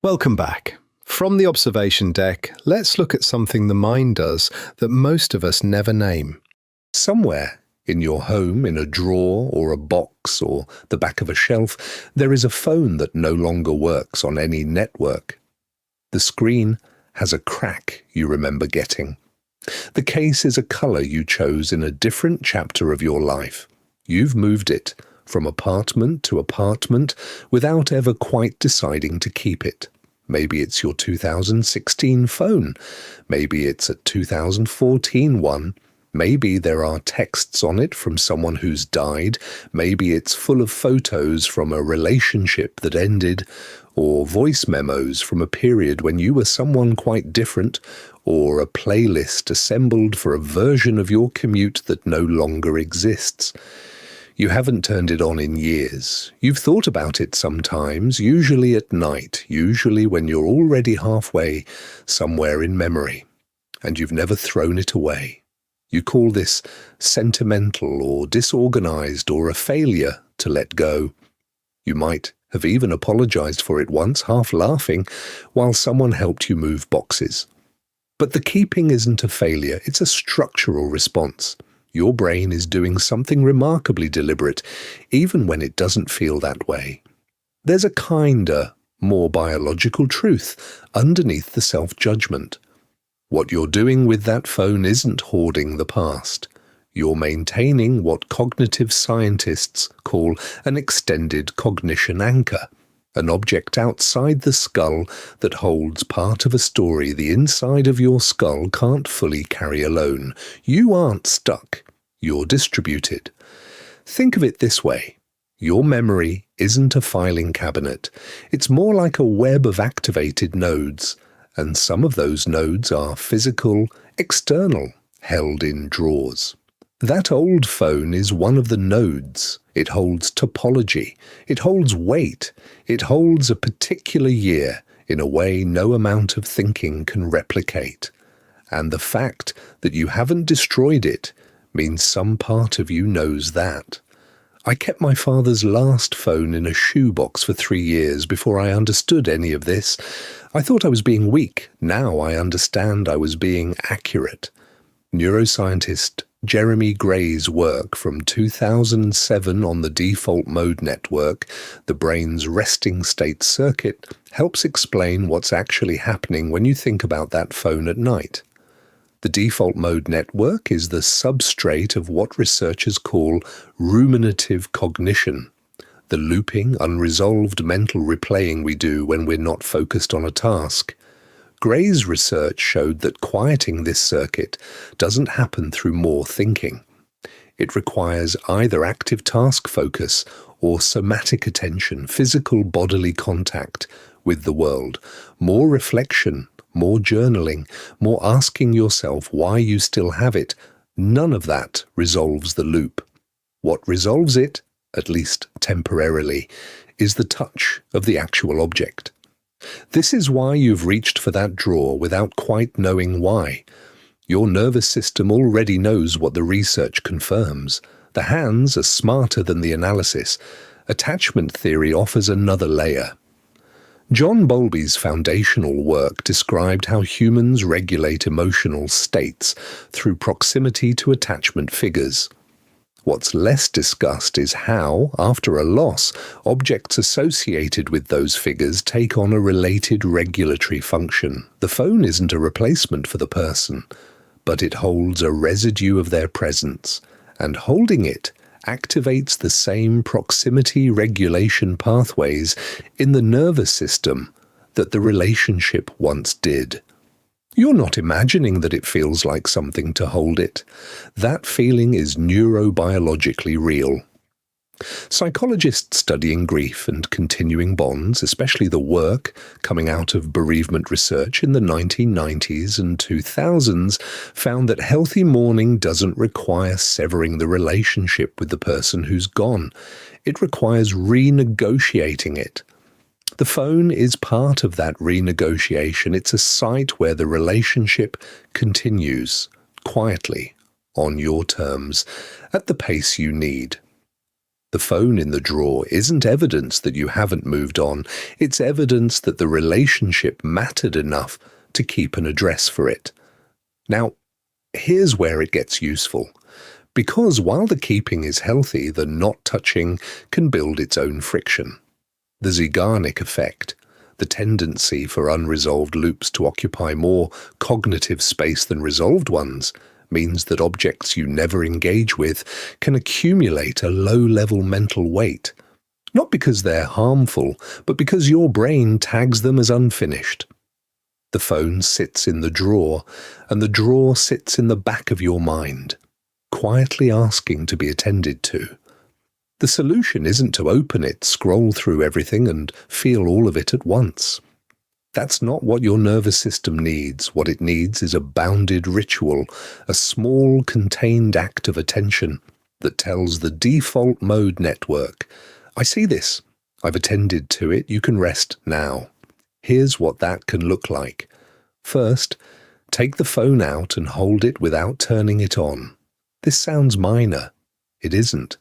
Welcome back. From the observation deck, let's look at something the mind does that most of us never name. Somewhere in your home, in a drawer or a box or the back of a shelf, there is a phone that no longer works on any network. The screen has a crack you remember getting. The case is a color you chose in a different chapter of your life. You've moved it from apartment to apartment without ever quite deciding to keep it. Maybe it's your 2016 phone. Maybe it's a 2014 one. Maybe there are texts on it from someone who's died. Maybe it's full of photos from a relationship that ended, or voice memos from a period when you were someone quite different, or a playlist assembled for a version of your commute that no longer exists. You haven't turned it on in years. You've thought about it sometimes, usually at night, usually when you're already halfway somewhere in memory, and you've never thrown it away. You call this sentimental or disorganized or a failure to let go. You might have even apologized for it once, half laughing, while someone helped you move boxes. But the keeping isn't a failure, it's a structural response. Your brain is doing something remarkably deliberate, even when it doesn't feel that way. There's a kinder, more biological truth underneath the self-judgment. What you're doing with that phone isn't hoarding the past. You're maintaining what cognitive scientists call an extended cognition anchor, an object outside the skull that holds part of a story the inside of your skull can't fully carry alone. You aren't stuck. You're distributed. Think of it this way. Your memory isn't a filing cabinet. It's more like a web of activated nodes, and some of those nodes are physical, external, held in drawers. That old phone is one of the nodes. It holds topology. It holds weight. It holds a particular year in a way no amount of thinking can replicate. And the fact that you haven't destroyed it means some part of you knows that. I kept my father's last phone in a shoebox for 3 years before I understood any of this. I thought I was being weak. Now I understand I was being accurate. Neuroscientist Jeremy Gray's work from 2007 on the default mode network, the brain's resting state circuit, helps explain what's actually happening when you think about that phone at night. The default mode network is the substrate of what researchers call ruminative cognition, the looping, unresolved mental replaying we do when we're not focused on a task. Gray's research showed that quieting this circuit doesn't happen through more thinking. It requires either active task focus or somatic attention, physical bodily contact with the world, more reflection, more journaling, more asking yourself why you still have it. None of that resolves the loop. What resolves it, at least temporarily, is the touch of the actual object. This is why you've reached for that drawer without quite knowing why. Your nervous system already knows what the research confirms. The hands are smarter than the analysis. Attachment theory offers another layer. John Bowlby's foundational work described how humans regulate emotional states through proximity to attachment figures. What's less discussed is how, after a loss, objects associated with those figures take on a related regulatory function. The phone isn't a replacement for the person, but it holds a residue of their presence, and holding it activates the same proximity regulation pathways in the nervous system that the relationship once did. You're not imagining that it feels like something to hold it. That feeling is neurobiologically real. Psychologists studying grief and continuing bonds, especially the work coming out of bereavement research in the 1990s and 2000s, found that healthy mourning doesn't require severing the relationship with the person who's gone. It requires renegotiating it. The phone is part of that renegotiation. It's a site where the relationship continues, quietly, on your terms, at the pace you need. The phone in the drawer isn't evidence that you haven't moved on. It's evidence that the relationship mattered enough to keep an address for it. Now, here's where it gets useful. Because while the keeping is healthy, the not touching can build its own friction. The Zeigarnik effect, the tendency for unresolved loops to occupy more cognitive space than resolved ones, means that objects you never engage with can accumulate a low-level mental weight. Not because they're harmful, but because your brain tags them as unfinished. The phone sits in the drawer, and the drawer sits in the back of your mind, quietly asking to be attended to. The solution isn't to open it, scroll through everything, and feel all of it at once. That's not what your nervous system needs. What it needs is a bounded ritual, a small, contained act of attention that tells the default mode network, I see this, I've attended to it, you can rest now. Here's what that can look like. First, take the phone out and hold it without turning it on. This sounds minor. It isn't.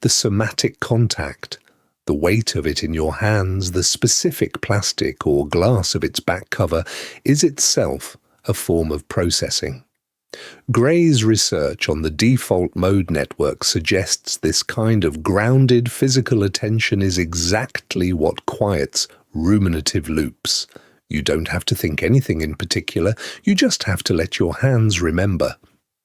The somatic contact, the weight of it in your hands, the specific plastic or glass of its back cover, is itself a form of processing. Gray's research on the default mode network suggests this kind of grounded physical attention is exactly what quiets ruminative loops. You don't have to think anything in particular, you just have to let your hands remember.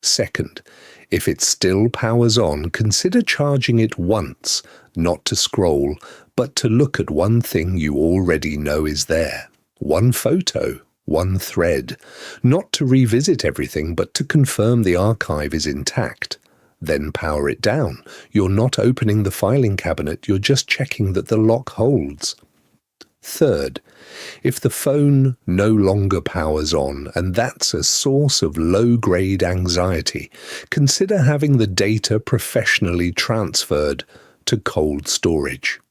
Second, if it still powers on, consider charging it once, not to scroll, but to look at one thing you already know is there. One photo, one thread. Not to revisit everything, but to confirm the archive is intact. Then power it down. You're not opening the filing cabinet, you're just checking that the lock holds. Third, if the phone no longer powers on, and that's a source of low-grade anxiety, consider having the data professionally transferred to cold storage.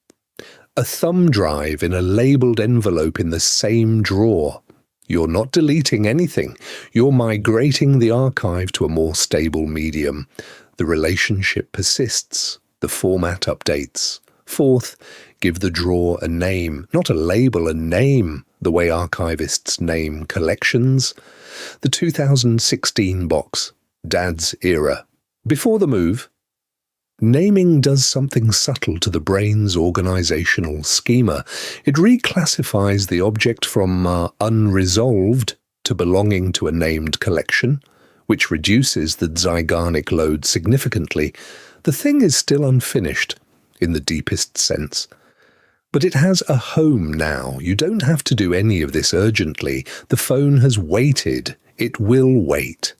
A thumb drive in a labeled envelope in the same drawer. You're not deleting anything. You're migrating the archive to a more stable medium. The relationship persists. The format updates. Fourth, give the drawer a name, not a label, a name, the way archivists name collections. The 2016 box, Dad's Era. Before the move, naming does something subtle to the brain's organizational schema. It reclassifies the object from unresolved to belonging to a named collection, which reduces the Zeigarnik load significantly. The thing is still unfinished, in the deepest sense. But it has a home now. You don't have to do any of this urgently. The phone has waited. It will wait.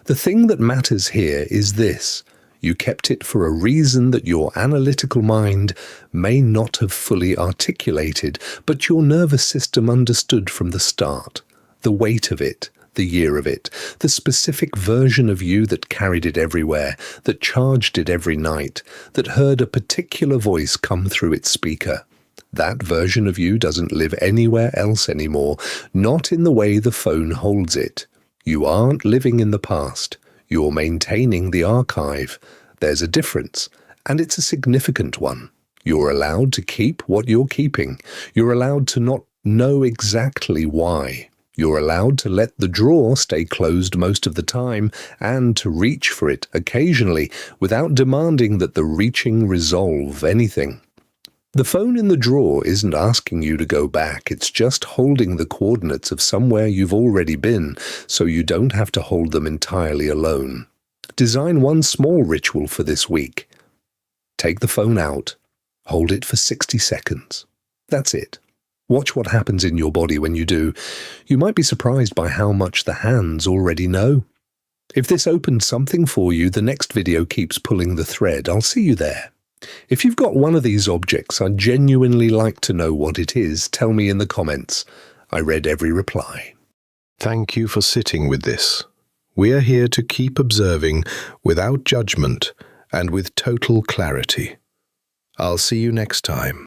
The thing that matters here is this. You kept it for a reason that your analytical mind may not have fully articulated, but your nervous system understood from the start. The weight of it, the year of it, the specific version of you that carried it everywhere, that charged it every night, that heard a particular voice come through its speaker. That version of you doesn't live anywhere else anymore, not in the way the phone holds it. You aren't living in the past. You're maintaining the archive. There's a difference, and it's a significant one. You're allowed to keep what you're keeping. You're allowed to not know exactly why. You're allowed to let the drawer stay closed most of the time and to reach for it occasionally without demanding that the reaching resolve anything. The phone in the drawer isn't asking you to go back, it's just holding the coordinates of somewhere you've already been, so you don't have to hold them entirely alone. Design one small ritual for this week. Take the phone out, hold it for 60 seconds. That's it. Watch what happens in your body when you do. You might be surprised by how much the hands already know. If this opened something for you, the next video keeps pulling the thread. I'll see you there. If you've got one of these objects, I'd genuinely like to know what it is. Tell me in the comments. I read every reply. Thank you for sitting with this. We are here to keep observing without judgment and with total clarity. I'll see you next time.